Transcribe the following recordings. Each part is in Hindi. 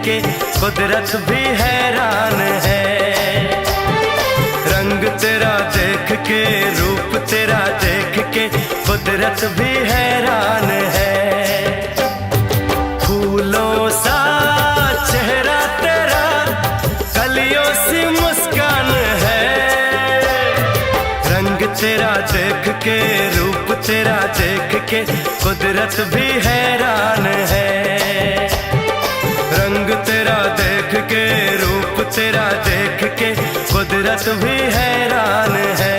के कुदरत भी हैरान है। रंग तेरा देख के, रूप तेरा देख के कुदरत भी हैरान है। फूलों सा चेहरा तेरा, कलियों सी मुस्कान है। रंग तेरा देख के, रूप तेरा देख के कुदरत भी हैरान है। रंग तेरा देख के, रूप तेरा देख के कुदरत भी हैरान है।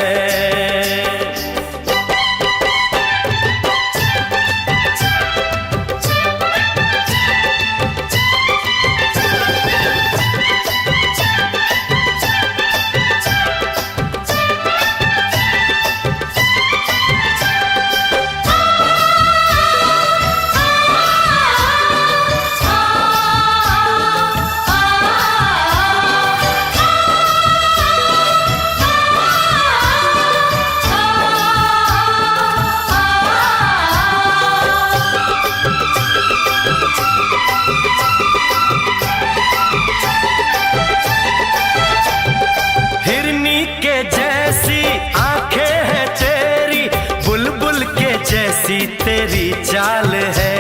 तेरी चाल है,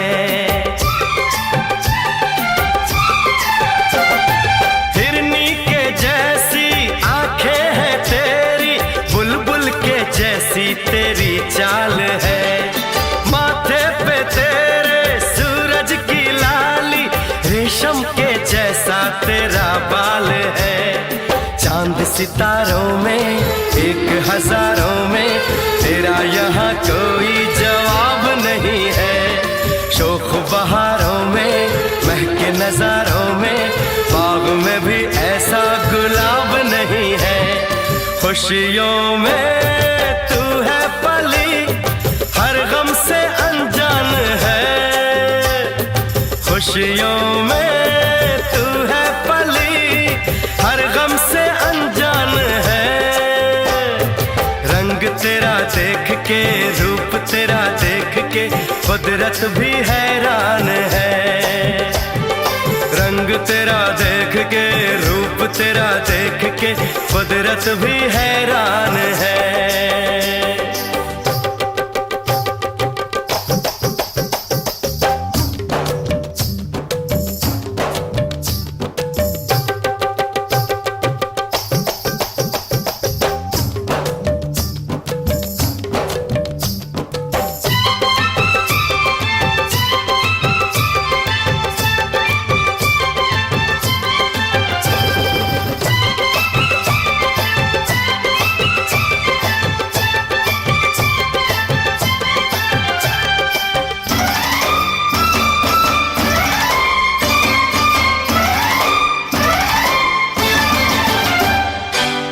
हिरनी के जैसी आंखें हैं तेरी, बुलबुल के जैसी तेरी चाल है। माथे पे तेरे सूरज की लाली, रेशम के जैसा तेरा बाल है। चांद सितारों में, एक हजारों में तेरा यहाँ कोई जवाब नहीं है। शोख बहारों में, महके नजारों में, बाग में भी ऐसा गुलाब नहीं है। खुशियों में तू है पली, हर गम से अनजान है। खुशियों में तू है पली, हर गम से अनजान है। रंग तेरा देख के, रूप तेरा देख के कुदरत भी हैरान है। रंग तेरा देख के, रूप तेरा देख के कुदरत भी हैरान है।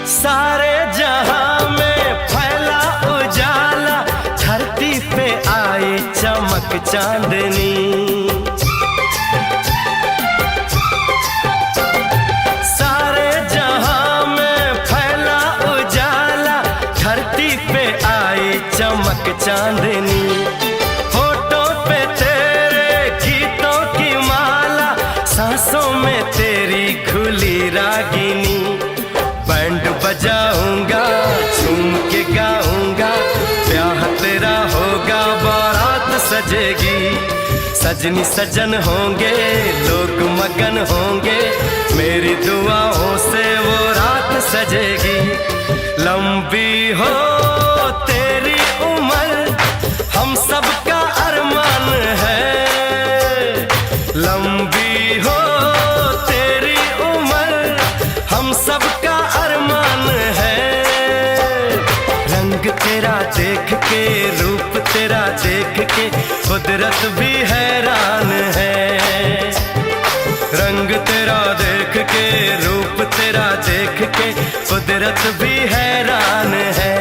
सारे जहां में फैला उजाला, धरती पे आए चमक चांदनी। सारे जहां में फैला उजाला, धरती पे आए चमक चांदनी। होठों पे तेरे गीतों की माला, सांसों में तेरी खुली रागिनी। बैंड बजाऊंगा, झूम के गाऊंगा, ब्याह तेरा होगा, बारात सजेगी। सजनी सजन होंगे, लोग मगन होंगे, मेरी दुआओं से वो रात सजेगी। लंबी हो तेरी उम्र, हम सबका अरमान है। लंबी हो तेरी उम्र, हम सबका अरमान है। रंग तेरा देख के, रूप तेरा देख के कुदरत भी हैरान है। रंग तेरा देख के, रूप तेरा देख के कुदरत भी हैरान है।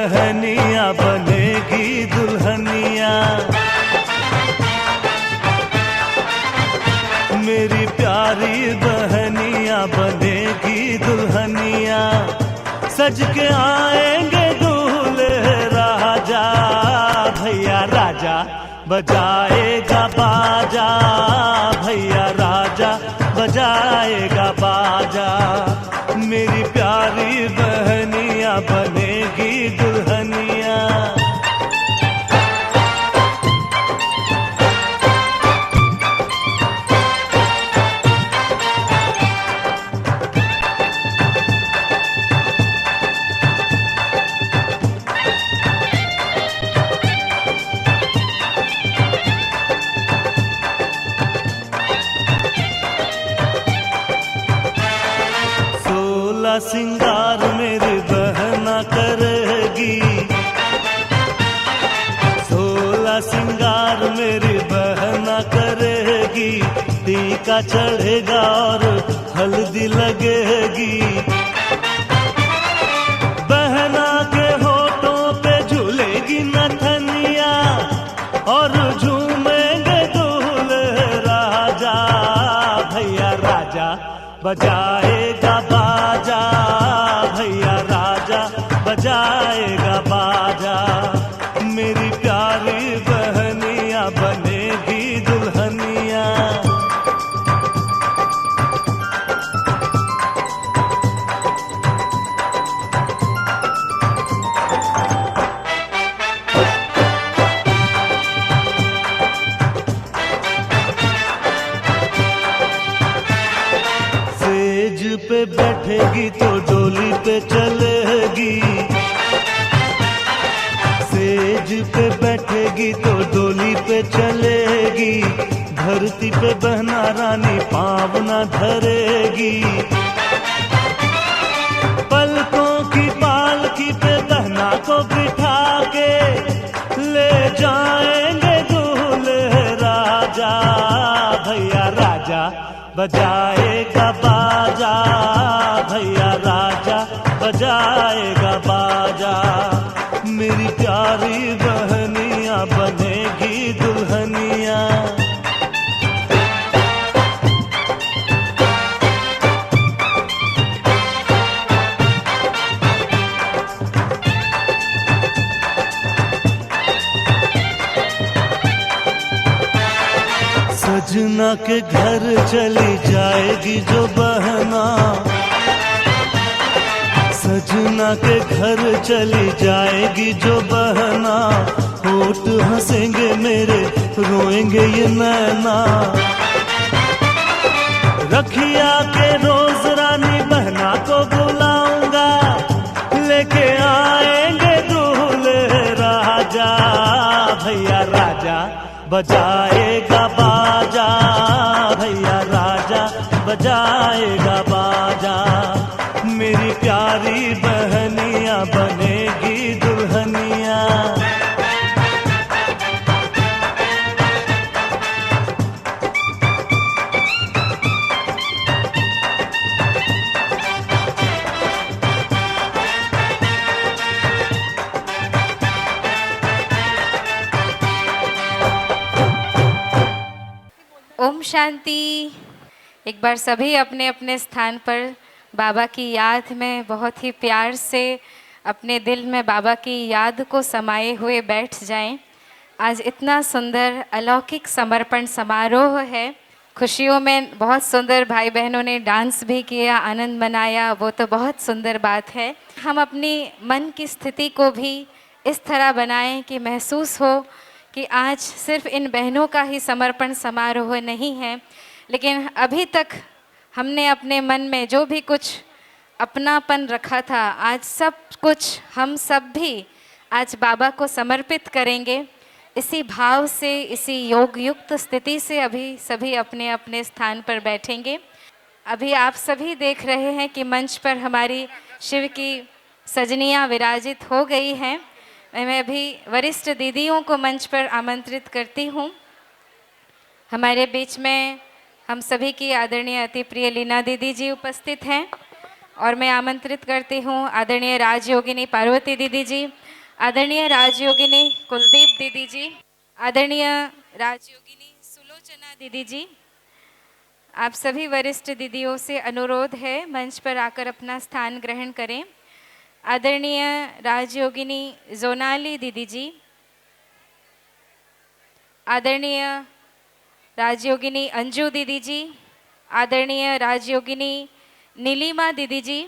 बहनिया बनेगी दुल्हनिया, मेरी प्यारी बहनिया बनेगी दुल्हनिया। सज के आएंगे दूल्हे राजा, भैया राजा बजाएगा बाजा, भैया राजा बजाएगा बाजा। मेरी प्यारी बहनिया बनेगी दुल्हनिया। सिंगार मेरी बहना करेगी, 16 सिंगार मेरी बहना करेगी। टीका चढ़ेगा और हल्दी लगेगी, बहना के होठों पे झूलेगी नथनिया और झूमेंगे दूल्हे राजा, भैया राजा बजाएगा बाजा, भैया राजा बजाएगा बाजा। मेरी प्यारी बहनिया बनेगी दुल्हनिया। पे बैठेगी तो डोली पे चलेगी, सेज पे बैठेगी तो डोली पे चलेगी। धरती पे बहना रानी पाँव न धरेगी, पलकों की पालकी पे बहना को बिठा के ले जाएंगे दूल्हे राजा, भैया राजा बजाएगा बाजा, भैया राजा बजाएगा बाजा। मेरी प्यारी बहनिया बनेगी दुल्हनिया। सजना के घर चली जाएगी जो बहना, सजना के घर चली जाएगी जो बहना। होठ हंसेंगे मेरे रोएंगे ये नैना, रखिया के रोज रानी बहना को बुलाऊंगा, लेके आएंगे दूल्हे राजा, भैया राजा बजाएगा बाजा, भैया राजा बजाएगा बाजा। मेरी प्यारी बहनिया बनेगी दुल्हनिया। ओम शांति। एक बार सभी अपने अपने स्थान पर बाबा की याद में बहुत ही प्यार से अपने दिल में बाबा की याद को समाये हुए बैठ जाएं। आज इतना सुंदर अलौकिक समर्पण समारोह है। खुशियों में बहुत सुंदर भाई बहनों ने डांस भी किया, आनंद मनाया, वो तो बहुत सुंदर बात है। हम अपनी मन की स्थिति को भी इस तरह बनाएं कि महसूस हो कि आज सिर्फ इन बहनों का ही समर्पण समारोह नहीं है, लेकिन अभी तक हमने अपने मन में जो भी कुछ अपनापन रखा था, आज सब कुछ हम सब भी आज बाबा को समर्पित करेंगे। इसी भाव से, इसी योग युक्त स्थिति से अभी सभी अपने अपने स्थान पर बैठेंगे। अभी आप सभी देख रहे हैं कि मंच पर हमारी शिव की सजनियाँ विराजित हो गई हैं। मैं अभी वरिष्ठ दीदियों को मंच पर आमंत्रित करती हूँ। हमारे बीच में हम सभी की आदरणीय अति प्रिय लीना दीदी जी उपस्थित हैं और मैं आमंत्रित करती हूँ आदरणीय राजयोगिनी पार्वती दीदी जी, आदरणीय राजयोगिनी कुलदीप दीदी जी, आदरणीय राजयोगिनी सुलोचना दीदी जी, आप सभी वरिष्ठ दीदियों से अनुरोध है मंच पर आकर अपना स्थान ग्रहण करें। आदरणीय राजयोगिनी जोनाली दीदी जी, आदरणीय राजयोगिनी अंजू दीदी जी, आदरणीय राजयोगिनी नीलिमा दीदी जी,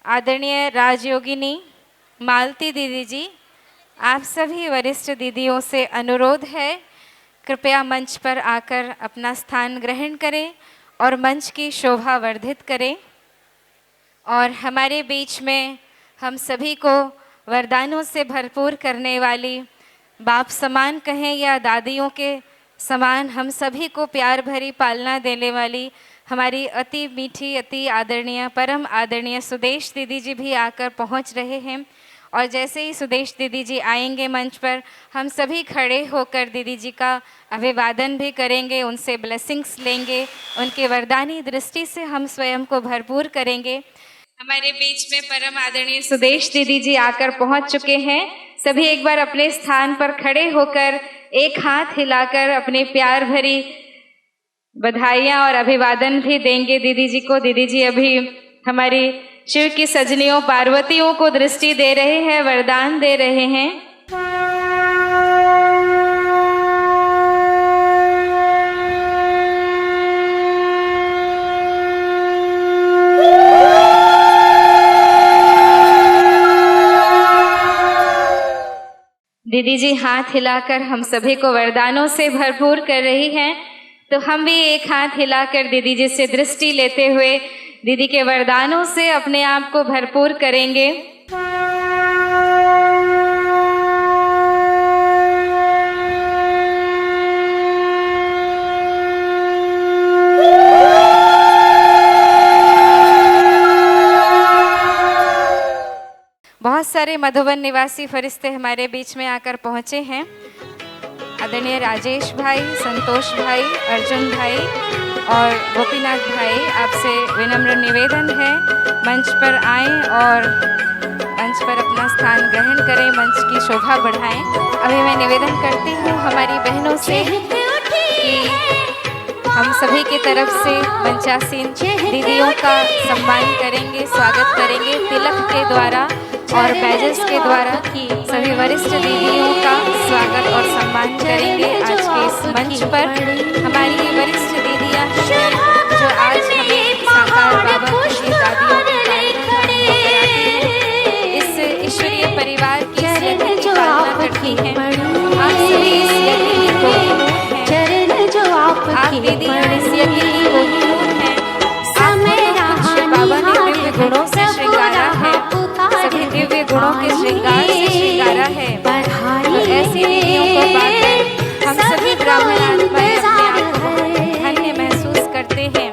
आदरणीय राजयोगिनी मालती दीदी जी, आप सभी वरिष्ठ दीदियों से अनुरोध है कृपया मंच पर आकर अपना स्थान ग्रहण करें और मंच की शोभा वर्धित करें। और हमारे बीच में हम सभी को वरदानों से भरपूर करने वाली, बाप समान कहें या दादियों के समान हम सभी को प्यार भरी पालना देने वाली हमारी अति मीठी, अति आदरणीय, परम आदरणीय सुदेश दीदी जी भी आकर पहुंच रहे हैं। और जैसे ही सुदेश दीदी जी आएंगे मंच पर, हम सभी खड़े होकर दीदी जी का अभिवादन भी करेंगे, उनसे ब्लेसिंग्स लेंगे, उनके वरदानी दृष्टि से हम स्वयं को भरपूर करेंगे। हमारे बीच में परम आदरणीय सुदेश दीदी जी आकर पहुंच चुके हैं। सभी एक बार अपने स्थान पर खड़े होकर एक हाथ हिलाकर अपने प्यार भरी बधाइयाँ और अभिवादन भी देंगे दीदी जी को। दीदी जी अभी हमारी शिव की सजनियों पार्वतियों को दृष्टि दे रहे हैं, वरदान दे रहे हैं। दीदी जी हाथ हिलाकर हम सभी को वरदानों से भरपूर कर रही हैं, तो हम भी एक हाथ हिलाकर दीदी जी से दृष्टि लेते हुए दीदी के वरदानों से अपने आप को भरपूर करेंगे। बहुत सारे मधुबन निवासी फरिश्ते हमारे बीच में आकर पहुंचे हैं। आदरणीय राजेश भाई, संतोष भाई, अर्जुन भाई और गोपीनाथ भाई, आपसे विनम्र निवेदन है मंच पर आएं और मंच पर अपना स्थान ग्रहण करें, मंच की शोभा बढ़ाएं। अभी मैं निवेदन करती हूँ हमारी बहनों से कि हम सभी की तरफ से मंचासीन दीदियों का सम्मान करेंगे, स्वागत करेंगे तिलक के द्वारा और बैजल्स के द्वारा। सभी वरिष्ठ दीदियों का स्वागत और सम्मान करेंगे आज के इस मंच पर। हमारी वरिष्ठ दीदियाँ जो आज हमें साकार बाबा की दादियों के कार्यक्रम इस ईश्वरीय परिवार की यज्ञ की पालना करती हैं। आप सभी इस यज्ञ की कोहिनूर हैं, आप दीदियाँ इस यज्ञ की कोहिनूर हैं। आपको बाबा ने दिव्य गुणों से श्रृंगारा है, सभी दिव्य गुणों के श्रृंगार से श्रृंगारा है। तो ऐसी दीदियों को पाकर हम सभी ब्राह्मण आत्माएं अपने आप को धन्य महसूस करते हैं।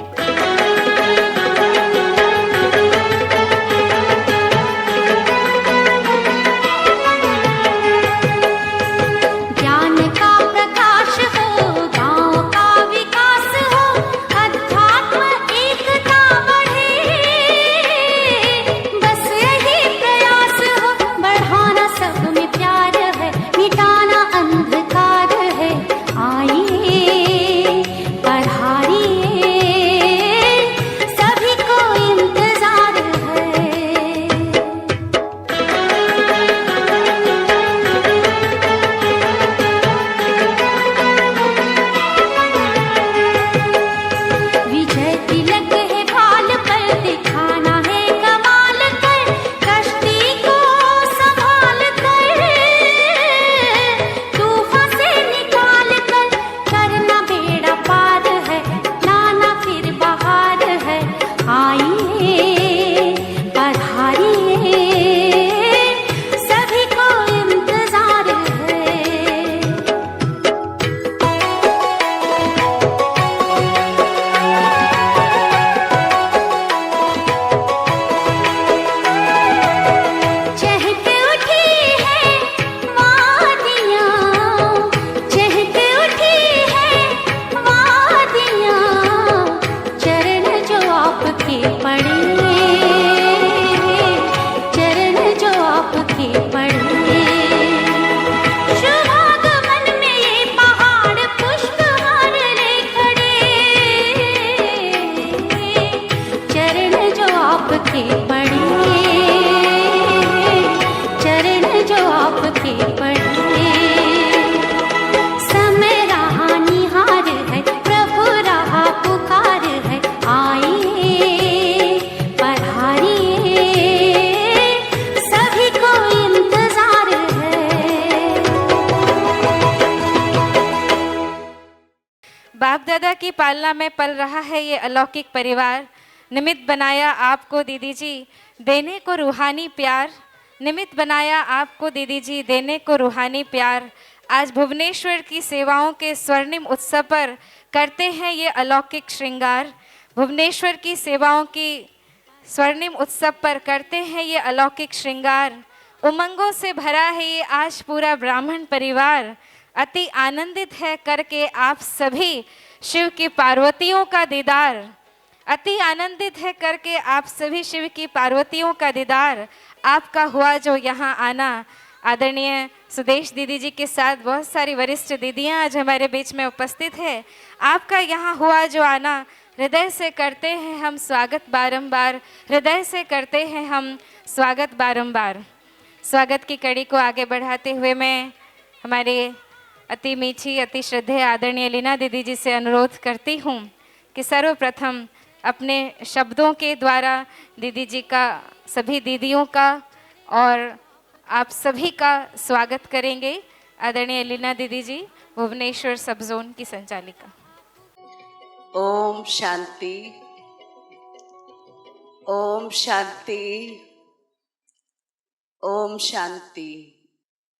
मर्यादा की पालना में पल रहा है ये अलौकिक परिवार। निमित्त बनाया आपको दीदी जी देने को रूहानी प्यार। निमित्त बनाया आपको दीदी जी देने को रूहानी प्यार। आज भुवनेश्वर की सेवाओं के स्वर्णिम उत्सव पर करते हैं ये अलौकिक श्रृंगार। भुवनेश्वर की सेवाओं की स्वर्णिम उत्सव पर करते हैं ये अलौकिक श्रृंगार। उमंगों से भरा है ये आज पूरा ब्राह्मण परिवार। अति आनंदित है करके आप सभी शिव की पार्वतियों का दीदार। अति आनंदित है करके आप सभी शिव की पार्वतियों का दीदार। आपका हुआ जो यहाँ आना। आदरणीय सुदेश दीदी जी के साथ बहुत सारी वरिष्ठ दीदियाँ आज हमारे बीच में उपस्थित है। आपका यहाँ हुआ जो आना, हृदय से करते हैं हम स्वागत बारंबार। हृदय से करते हैं हम स्वागत बारंबार। स्वागत की कड़ी को आगे बढ़ाते हुए मैं हमारे अति मीठी अति श्रद्धेय आदरणीय लीना दीदी जी से अनुरोध करती हूँ कि सर्वप्रथम अपने शब्दों के द्वारा दीदी जी का, सभी दीदियों का और आप सभी का स्वागत करेंगे। आदरणीय लीना दीदी जी, भुवनेश्वर सब जोन की संचालिका। ओम शांति, ओम शांति, ओम शांति।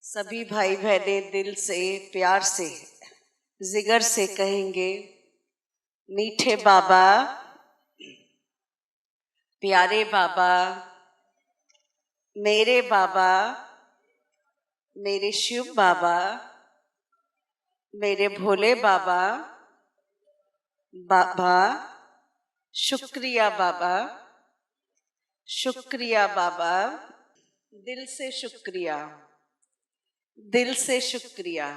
सभी भाई बहने दिल से, प्यार से, जिगर से कहेंगे, मीठे बाबा, प्यारे बाबा, मेरे बाबा, मेरे शिव बाबा, मेरे भोले बाबा, बाबा शुक्रिया बाबा, शुक्रिया बाबा, दिल से शुक्रिया, दिल से शुक्रिया।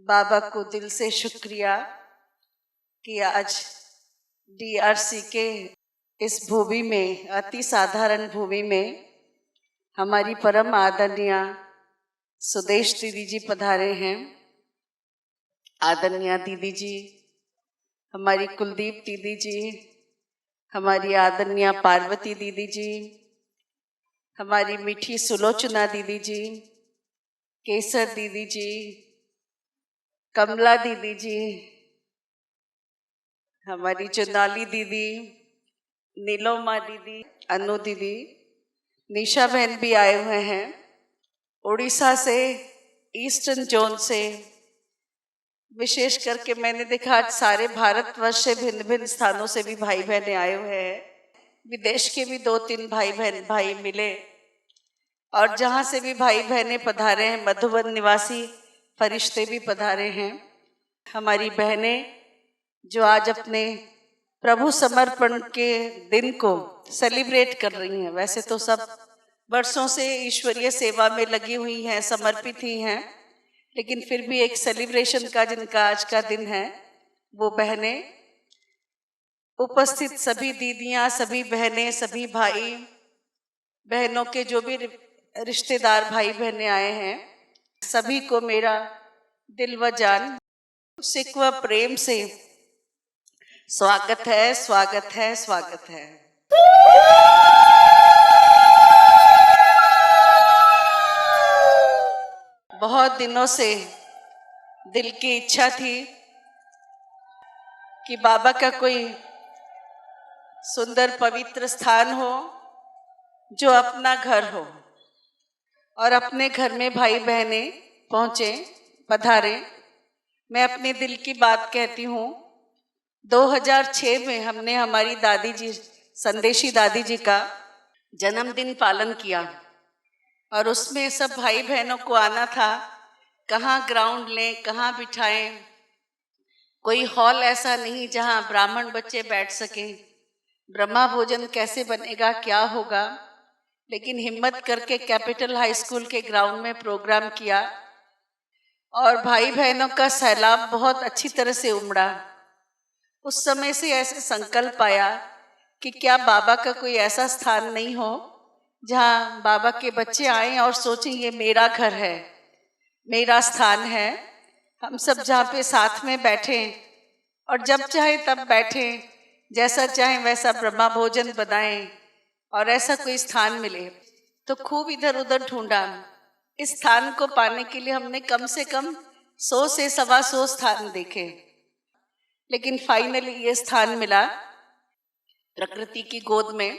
बाबा को दिल से शुक्रिया कि आज DRC के इस भूमि में, अति साधारण भूमि में हमारी परम आदरणीय सुदेश दीदी जी पधारे हैं। आदरणीय दीदी जी, हमारी कुलदीप दीदी जी, हमारी आदरणीय पार्वती दीदी जी, हमारी मीठी सुलोचना दीदी जी, केसर दीदी जी, कमला दीदी जी, हमारी चुनाली दीदी, नीलोमा दीदी, अनु दीदी, निशा बहन भी आए हुए हैं। उड़ीसा से, ईस्टर्न जोन से, विशेष करके मैंने देखा आज सारे भारतवर्ष से भिन्न भिन्न स्थानों से भी भाई बहने आए हुए हैं। विदेश के भी 2-3 भाई मिले और जहाँ से भी भाई बहने पधारे हैं, मधुबन निवासी फरिश्ते भी पधारे हैं। हमारी बहनें जो आज अपने प्रभु समर्पण के दिन को सेलिब्रेट कर रही हैं। वैसे तो सब वर्षों से ईश्वरीय सेवा में लगी हुई हैं, समर्पित ही हैं, लेकिन फिर भी एक सेलिब्रेशन का जिनका आज का दिन है, वो बहनें, उपस्थित सभी दीदियाँ, सभी बहनें, सभी भाई बहनों के जो भी रिश्तेदार भाई बहनें आए हैं, सभी को मेरा दिल व जान, सिक व प्रेम से स्वागत है, स्वागत है, स्वागत है। बहुत दिनों से दिल की इच्छा थी कि बाबा का कोई सुंदर पवित्र स्थान हो जो अपना घर हो और अपने घर में भाई बहने पहुँचे, पधारे। मैं अपने दिल की बात कहती हूँ। 2006 में हमने हमारी दादी जी, संदेशी दादी जी का जन्मदिन पालन किया और उसमें सब भाई बहनों को आना था। कहाँ ग्राउंड लें, कहाँ बिठाएं, कोई हॉल ऐसा नहीं जहाँ ब्राह्मण बच्चे बैठ सकें। ब्रह्मा भोजन कैसे बनेगा, क्या होगा, लेकिन हिम्मत करके कैपिटल हाई स्कूल के ग्राउंड में प्रोग्राम किया और भाई बहनों का सैलाब बहुत अच्छी तरह से उमड़ा। उस समय से ऐसे संकल्प आया कि क्या बाबा का कोई ऐसा स्थान नहीं हो जहाँ बाबा के बच्चे आएं और सोचें ये मेरा घर है, मेरा स्थान है। हम सब जहाँ पे साथ में बैठें और जब चाहे तब बैठें, जैसा चाहे वैसा ब्रह्मा भोजन बनाएं और ऐसा कोई स्थान मिले। तो खूब इधर उधर ढूंढा। इस स्थान को पाने के लिए हमने कम से कम 100 से 125 स्थान देखे लेकिन फाइनली ये स्थान मिला प्रकृति की गोद में।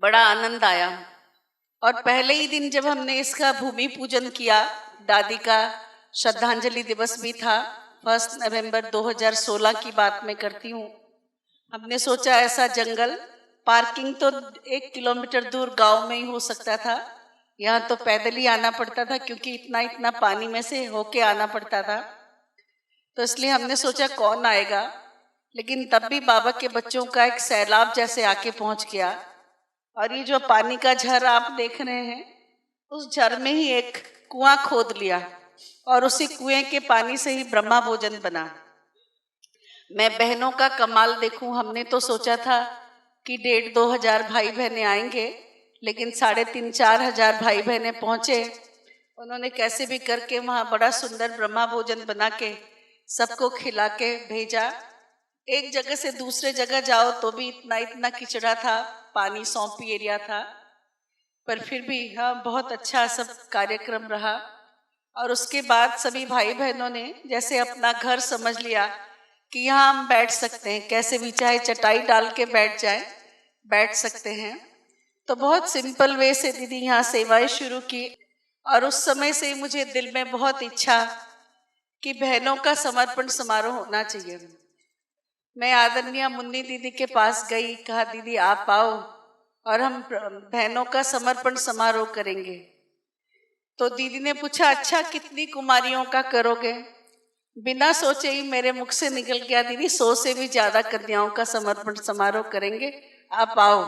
बड़ा आनंद आया। और पहले ही दिन जब हमने इसका भूमि पूजन किया, दादी का श्रद्धांजलि दिवस भी था, 1 नवंबर 2016 की बात मैं करती हूँ। हमने सोचा ऐसा जंगल, पार्किंग तो 1 किलोमीटर दूर गांव में ही हो सकता था, यहाँ तो पैदल ही आना पड़ता था क्योंकि इतना इतना पानी में से होके आना पड़ता था। तो इसलिए हमने सोचा कौन आएगा, लेकिन तब भी बाबा के बच्चों का एक सैलाब जैसे आके पहुंच गया। और ये जो पानी का झर आप देख रहे हैं, उस झर में ही एक कुआं खोद लिया और उसी कुएं के पानी से ही ब्रह्मा भोजन बना। मैं बहनों का कमाल देखूं, हमने तो सोचा था कि 1,500-2 हजार भाई बहनें आएंगे, लेकिन 3,500-4 हजार भाई बहनें पहुंचे। उन्होंने कैसे भी करके वहाँ बड़ा सुंदर ब्रह्मा भोजन बना के सबको खिला के भेजा। एक जगह से दूसरे जगह जाओ तो भी इतना इतना किचड़ा था, पानी सौंपी एरिया था, पर फिर भी हाँ बहुत अच्छा सब कार्यक्रम रहा। और उसके बाद सभी भाई बहनों ने जैसे अपना घर समझ लिया कि यहाँ हम बैठ सकते हैं, कैसे भी चाहे चटाई डाल के बैठ सकते हैं। तो बहुत सिंपल वे से दीदी यहाँ सेवाएं शुरू की। और उस समय से मुझे दिल में बहुत इच्छा कि बहनों का समर्पण समारोह होना चाहिए। मैं आदरणीय मुन्नी दीदी के पास गई, कहा दीदी आप आओ और हम बहनों का समर्पण समारोह करेंगे। तो दीदी ने पूछा अच्छा कितनी कुमारियों का करोगे? बिना सोचे ही मेरे मुख से निकल गया दीदी 100 से भी ज्यादा कन्याओं का समर्पण समारोह करेंगे, आप आओ।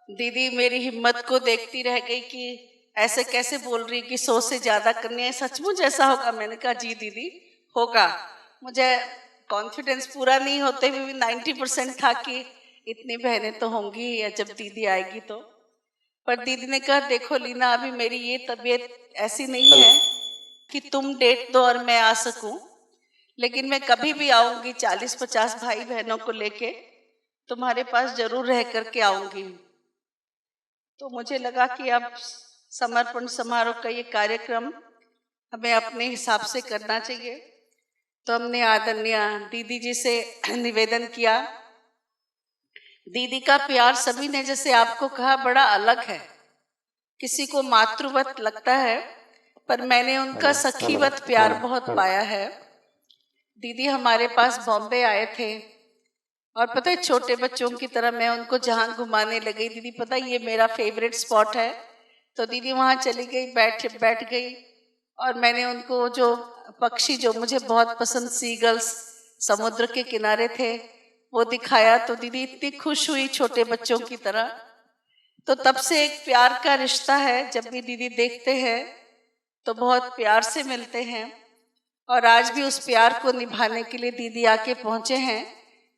दीदी मेरी हिम्मत को देखती रह गई कि ऐसे कैसे बोल रही कि 100 से ज्यादा कन्याएं, सचमुच ऐसा होगा? मैंने कहा जी दीदी होगा। मुझे कॉन्फिडेंस पूरा नहीं होते हुए भी 90% था कि इतनी बहनें तो होंगी या जब दीदी आएगी तो। पर दीदी ने कहा देखो लीना, अभी मेरी ये तबीयत ऐसी नहीं है कि तुम डेट दो और मैं आ सकूं, लेकिन मैं कभी भी आऊंगी 40-50 भाई बहनों को लेके तुम्हारे पास जरूर रह करके आऊंगी। तो मुझे लगा कि अब समर्पण समारोह का ये कार्यक्रम हमें अपने हिसाब से करना चाहिए। तो हमने आदरणीय दीदी जी से निवेदन किया। दीदी का प्यार सभी ने जैसे आपको कहा बड़ा अलग है, किसी को मातृवत लगता है, पर मैंने उनका सखीवत प्यार बहुत पाया है। दीदी हमारे पास बॉम्बे आए थे और पता है छोटे बच्चों की तरह मैं उनको जहाँ घुमाने लगी, दीदी पता ये मेरा फेवरेट स्पॉट है, तो दीदी वहाँ चली गई, बैठ गई। और मैंने उनको जो पक्षी जो मुझे बहुत पसंद, सीगल्स समुद्र के किनारे थे, वो दिखाया, तो दीदी इतनी खुश हुई छोटे बच्चों की तरह। तो तब से एक प्यार का रिश्ता है, जब भी दीदी देखते हैं तो बहुत प्यार से मिलते हैं। और आज भी उस प्यार को निभाने के लिए दीदी आके पहुँचे हैं,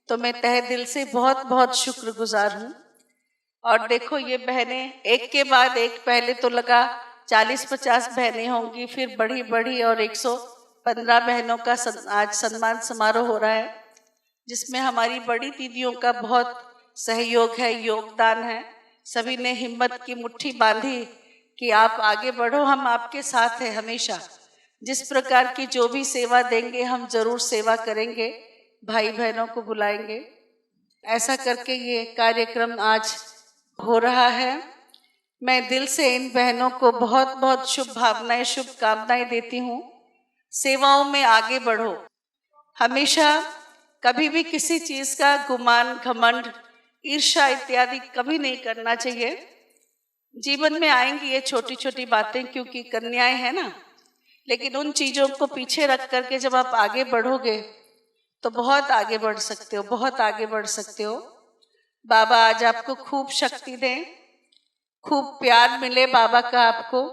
तो मैं तहे दिल से बहुत बहुत शुक्रगुजार हूँ। और देखो ये बहनें एक के बाद एक, पहले तो लगा 40-50 बहनें होंगी, फिर बढ़ी और 115 बहनों का आज सम्मान समारोह हो रहा है, जिसमें हमारी बड़ी दीदियों का बहुत सहयोग है, योगदान है। सभी ने हिम्मत की मुट्ठी बांधी कि आप आगे बढ़ो, हम आपके साथ हैं हमेशा। जिस प्रकार की जो भी सेवा देंगे हम जरूर सेवा करेंगे, भाई बहनों को बुलाएंगे। ऐसा करके ये कार्यक्रम आज हो रहा है। मैं दिल से इन बहनों को बहुत बहुत शुभ भावनाएं, शुभकामनाएं देती हूँ। सेवाओं में आगे बढ़ो, हमेशा कभी भी किसी चीज का गुमान, घमंड, ईर्ष्या इत्यादि कभी नहीं करना चाहिए। जीवन में आएंगी ये छोटी छोटी बातें क्योंकि कन्याएं हैं ना, लेकिन उन चीजों को पीछे रख करके जब आप आगे बढ़ोगे तो बहुत आगे बढ़ सकते हो, बहुत आगे बढ़ सकते हो। बाबा आज आपको खूब शक्ति दें, खूब प्यार मिले बाबा का आपको,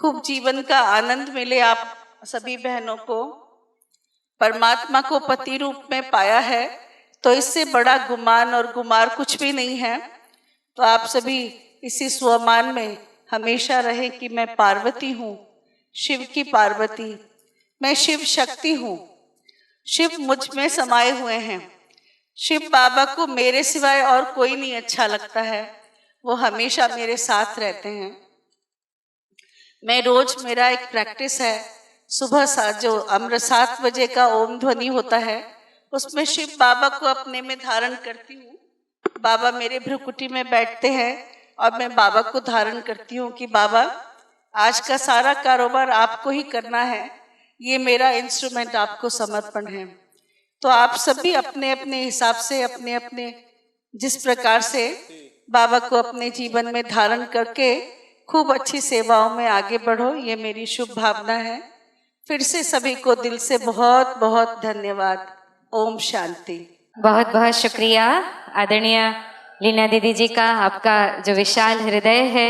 खूब जीवन का आनंद मिले आप सभी बहनों को। परमात्मा को पति रूप में पाया है तो इससे बड़ा गुमान और गुमार कुछ भी नहीं है। तो आप सभी इसी स्वमान में हमेशा रहे कि मैं पार्वती हूँ, शिव की पार्वती, मैं शिव शक्ति हूँ, शिव मुझ में समाये हुए हैं। शिव बाबा को मेरे सिवाय और कोई नहीं अच्छा लगता है, वो हमेशा मेरे साथ रहते हैं। मैं रोज, मेरा एक प्रैक्टिस है, सुबह जो 7 बजे का ओम ध्वनि होता है, उसमें शिव बाबा को अपने में धारण करती हूँ। बाबा मेरे भ्रुकुटी में बैठते हैं और मैं बाबा को धारण करती हूँ कि बाबा आज का सारा कारोबार आपको ही करना है, ये मेरा इंस्ट्रूमेंट आपको समर्पण है। तो आप सभी अपने अपने हिसाब से, अपने अपने जिस प्रकार से बाबा को अपने जीवन में धारण करके खूब अच्छी सेवाओं में आगे बढ़ो, ये मेरी शुभ भावना है। फिर से सभी को दिल से बहुत बहुत धन्यवाद। ओम शांति। बहुत बहुत शुक्रिया आदरणीय लीना दीदी जी का। आपका जो विशाल हृदय है,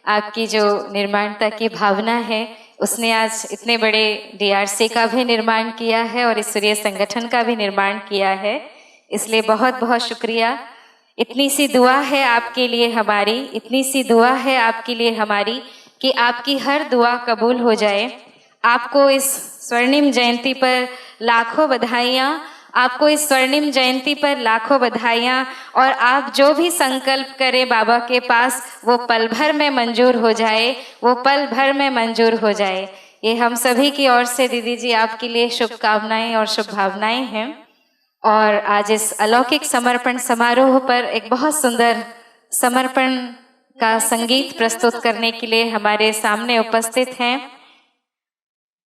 आपकी जो निर्माणता की भावना है, उसने आज इतने बड़े डीआरसी का भी निर्माण किया है और इस सूर्य संगठन का भी निर्माण किया है। इसलिए बहुत बहुत शुक्रिया। इतनी सी दुआ है आपके लिए हमारी, इतनी सी दुआ है आपके लिए हमारी कि आपकी हर दुआ कबूल हो जाए। आपको इस स्वर्णिम जयंती पर लाखों बधाइयाँ, आपको इस स्वर्णिम जयंती पर लाखों बधाइयाँ। और आप जो भी संकल्प करें बाबा के पास, वो पल भर में मंजूर हो जाए, वो पल भर में मंजूर हो जाए। ये हम सभी की ओर से दीदी जी आपके लिए शुभकामनाएं और शुभ भावनाएं हैं। और आज इस अलौकिक समर्पण समारोह पर एक बहुत सुंदर समर्पण का संगीत प्रस्तुत करने के लिए हमारे सामने उपस्थित हैं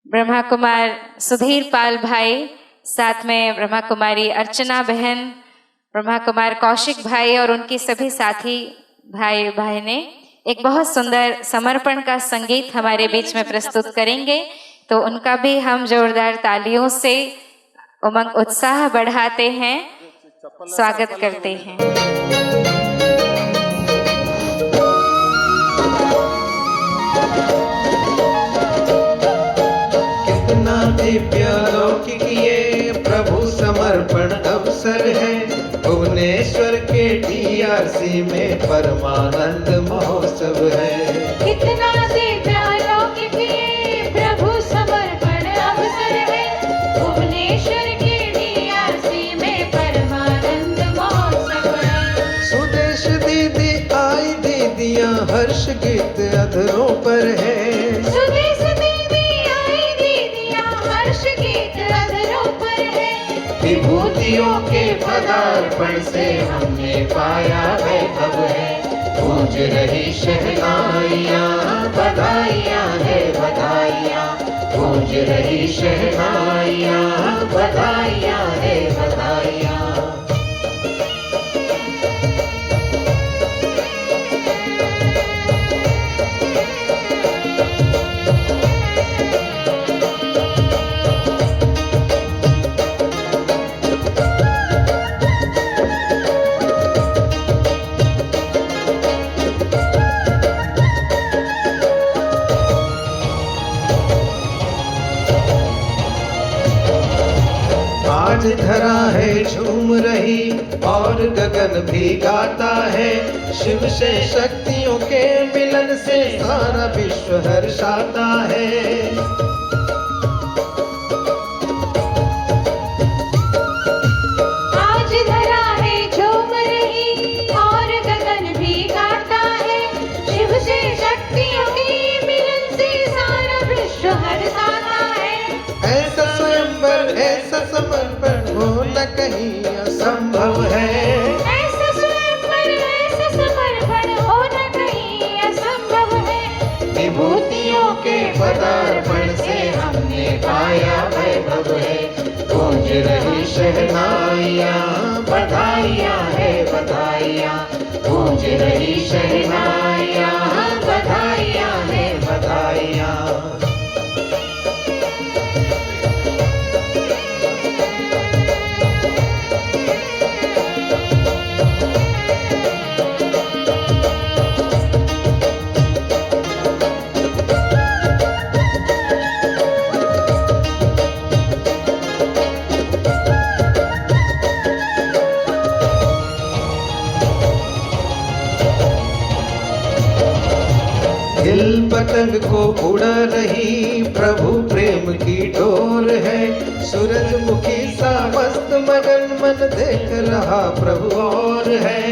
ब्रह्मा कुमार सुधीर पाल भाई, साथ में ब्रह्मा कुमारी अर्चना बहन, ब्रह्मा कुमार कौशिक भाई और उनकी सभी साथी भाई बहनें एक बहुत सुंदर समर्पण का संगीत हमारे बीच में प्रस्तुत करेंगे। तो उनका भी हम जोरदार तालियों से उमंग उत्साह बढ़ाते हैं, स्वागत करते हैं। कितना दिव्य लौकिक ये प्रभु समर्पण अवसर है। भुवनेश्वर के डीआरसी में परमानंद महोत्सव है। कितना दिव्य अलौकिक ये प्रभु समर्पण अवसर है। भुवनेश्वर के डीआरसी में परमानंद महोत्सव है। सुदेश दीदी आई, दीदियां हर्ष गीत अधरों पर है। सुदेश दीदी आई, दीदियां हर्ष गीत अधरों पर है। विभूतियों के पदार्पण से हमने पाया वैभव है। गूंज रही शहनाइयाँ, बधाइयाँ है बधाइयाँ। गूंज रही शहनाइयाँ, बधाइयाँ है बधाइयाँ। आज धरा है झूम रही और गगन भी गाता है। शिव से शक्तियों के मिलन से सारा विश्व हर्षाता है। आज धरा है झूम रही और गगन भी गाता है। शिव से शक्तियों के मिलन से सारा विश्व हर्षाता है। ऐसा स्वयंवर, ऐसा समर्पण होना कहीं असंभव है। ऐसा स्वयंवर, ऐसा समर्पण होना कहीं असंभव है। विभूतियों के पदार्पण से हमने पाया वैभव है। गूंज रही शहनाइयाँ, बधाइयाँ है बधाइयाँ। गूंज रही शहनाइयाँ, बधाइयाँ है बधाइयाँ। दिल पतंग को उड़ा रही प्रभु प्रेम की डोर है। सूरजमुखी सा मस्त मगन मन देख रहा प्रभु और है।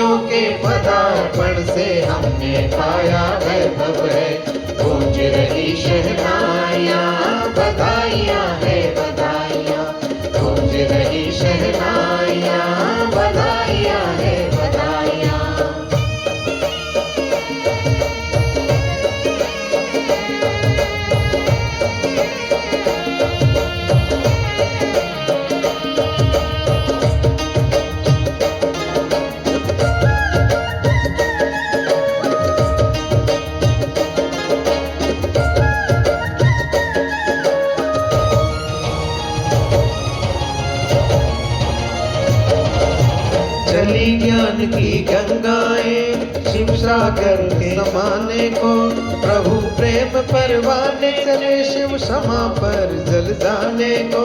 विभूतियों के पदार्पण से हमने पाया वैभव है। गूंज रही शहनाइयाँ, बधाइयाँ है बधाइयाँ। गूंज रही शहनाइयाँ, बधाइयाँ है बधाइयाँ। चली ज्ञान की गंगाएं शिव सागर के समाने को, प्रभु प्रेम परवाने चले शिव समा पर जल जाने को।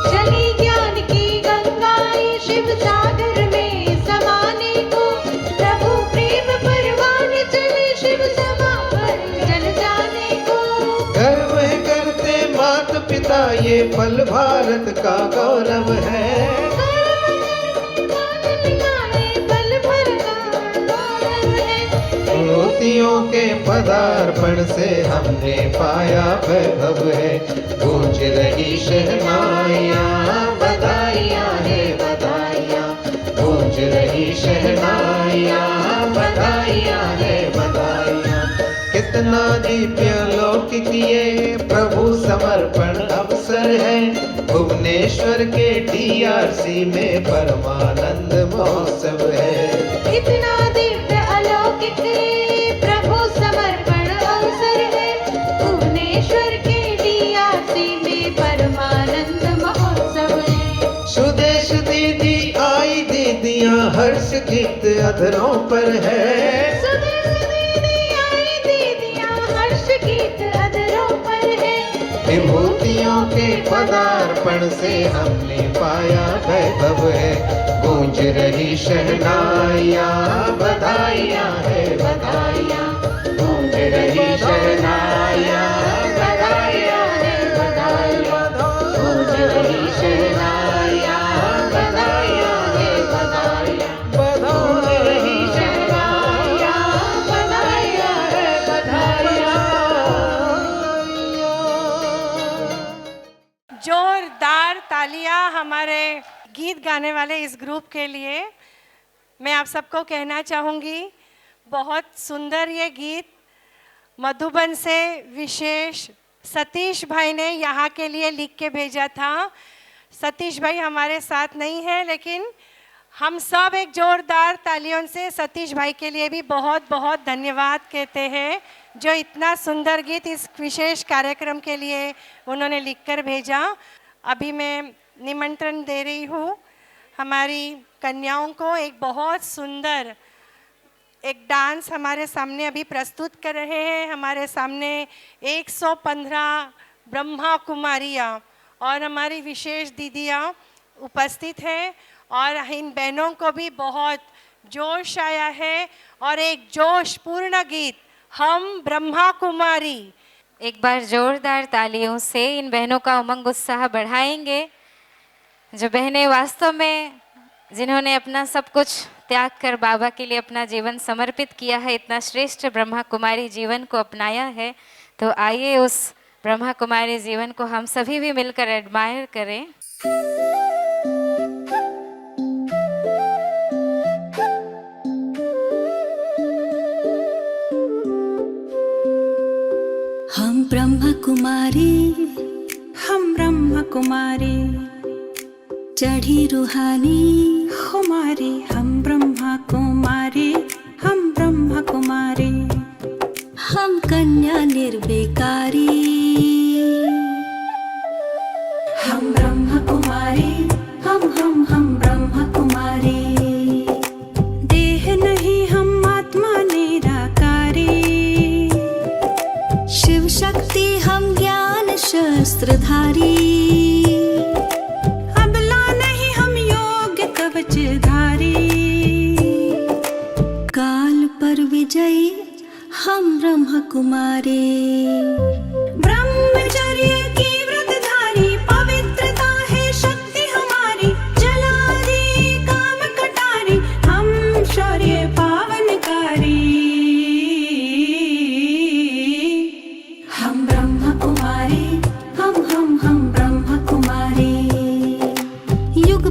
चली ज्ञान की गंगाएं शिव सागर में समाने को, प्रभु प्रेम परवाने चले शिव समा पर जल जाने को। गर्व है करते माता पिता ये पल भारत का गौरव है। विभूतियों के पदार्पण से हमने पाया वैभव है। गूंज रही शहनाइयाँ, बधाइयाँ है बधाइयाँ। गूंज रही शहनाइयाँ, बधाइयाँ है बधाइयाँ। कितना दिव्य लौकिक ये प्रभु समर्पण अवसर है। भुवनेश्वर के DRC में परमानंद महोत्सव है। इतना दिव्य अलौकिक प्रभु समर्पण अवसर है। भुवनेश्वर के DRC में परमानंद महोत्सव है। सुदेश दीदी आई दीदियाँ हर्ष गीत अधरों पर है। सुदेश दीदी आई दीदियाँ हर्ष गीत अधरों पर है। विभूतियों के पदार्पण से हमने पाया वैभव है। गूंज रही शहनाइयाँ, बधाइयाँ है बधाइयाँ। गूंज रही शहनाइयाँ, बधाइयाँ है बधाइयाँ। गूंज रही शहनाइयाँ, बधाइयाँ है बधाइयाँ। गूंज रही शहनाइयाँ, बधाइयाँ है बधाइयाँ। जोरदार तालियां हमारे गीत गाने वाले इस ग्रुप के लिए। मैं आप सबको कहना चाहूँगी, बहुत सुंदर ये गीत मधुबन से विशेष सतीश भाई ने यहाँ के लिए लिख के भेजा था। सतीश भाई हमारे साथ नहीं है, लेकिन हम सब एक जोरदार तालियों से सतीश भाई के लिए भी बहुत बहुत धन्यवाद कहते हैं, जो इतना सुंदर गीत इस विशेष कार्यक्रम के लिए उन्होंने लिखकर भेजा। अभी मैं निमंत्रण दे रही हूँ हमारी कन्याओं को। एक बहुत सुंदर एक डांस हमारे सामने अभी प्रस्तुत कर रहे हैं। हमारे सामने 115 ब्रह्मा कुमारियाँ और हमारी विशेष दीदियाँ उपस्थित हैं, और इन बहनों को भी बहुत जोश आया है। और एक जोशपूर्ण गीत हम ब्रह्मा कुमारी। एक बार जोरदार तालियों से इन बहनों का उमंग उत्साह बढ़ाएंगे, जो बहनें वास्तव में जिन्होंने अपना सब कुछ त्याग कर बाबा के लिए अपना जीवन समर्पित किया है, इतना श्रेष्ठ ब्रह्मा कुमारी जीवन को अपनाया है। तो आइए उस ब्रह्मा कुमारी जीवन को हम सभी भी मिलकर एडमायर करें। हम ब्रह्मा कुमारी, हम ब्रह्मा कुमारी, चढ़ी रूहानी हमारी। हम ब्रह्मा कुमारी, हम ब्रह्मा कुमारी, हम कन्या निर्विकारी। हम ब्रह्मा कुमारी, हम ब्रह्मा कुमारी। देह नहीं हम आत्मा निराकारी। शिव शक्ति हम ज्ञान शस्त्रधारी। अबला नहीं हम योग कवचधारी। काल पर विजयी हम ब्रह्मा कुमारी।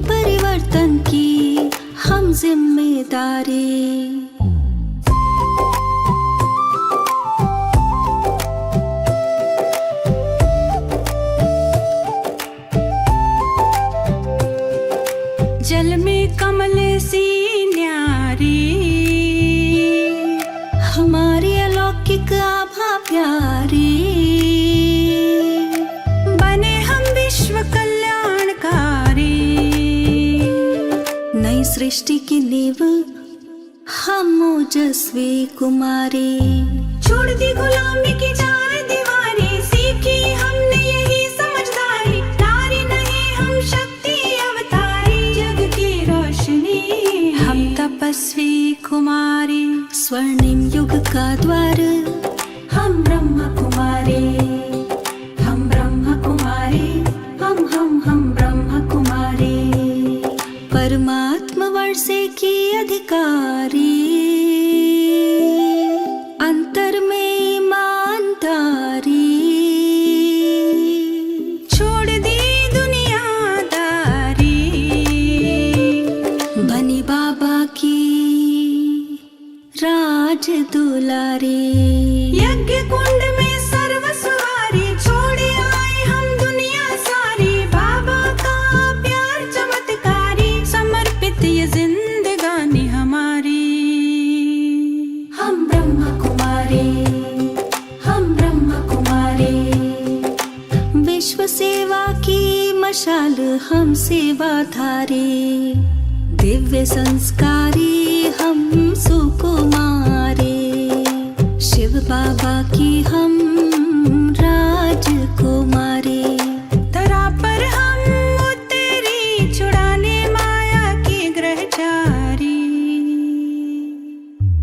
परिवर्तन की हम जिम्मेदारी। जल में कमल सी न्यारी, हमारी अलौकिक आभा प्यारी। बने हम विश्व कल्याणकारी, नई सृष्टि की नींव हम ओजस्वी कुमारी। छोड़ दी गुलामी की चार दीवारी, सीखी हमने यही समझदारी। नारी नहीं हम शक्ति अवतारी, जग की रोशनी हम तपस्वी कुमारी। स्वर्णिम युग का द्वार हम ब्रह्म कुमारी, हम ब्रह्म कुमारी, हम ब्रह्म कुमारी। परमात्मा वर्षे की अधिकारी, अंतर में ईमानदारी। छोड़ दी दुनियादारी, बनी बाबा की राज दुलारी। यज्ञ कुंड में सर्व सवारी, छोड़े आए हम दुनिया सारी। बाबा का प्यार चमत्कारी, समर्पित ये जिंदगानी हमारी। हम ब्रह्म कुमारी, हम ब्रह्म कुमारी। विश्व सेवा की मशाल हम सेवाधारी। दिव्य संस्कारी हम सुकुमारी। शिव बाबा की हम राजकुमारी। धरा पर हम उतरी, छुड़ाने माया की ग्रहचारी।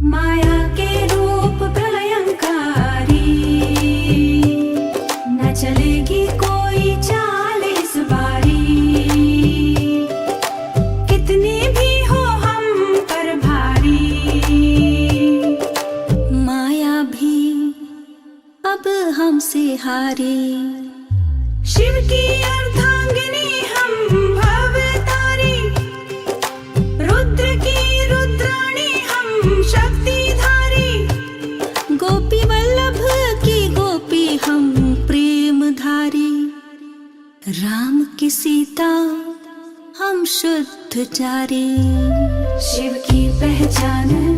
माया के रूप प्रलयंकारी, न चलेगी कोई चाल इस बारी। कितनी भी हो हम पर भारी, माया भी अब हमसे हारी। शिव की अर्धांगिनी हम भवतारी, रुद्र की रुद्राणी हम शक्तिधारी। गोपी वल्लभ की गोपी हम प्रेमधारी। राम की सीता हम शुद्धचारी। शिव की पहचान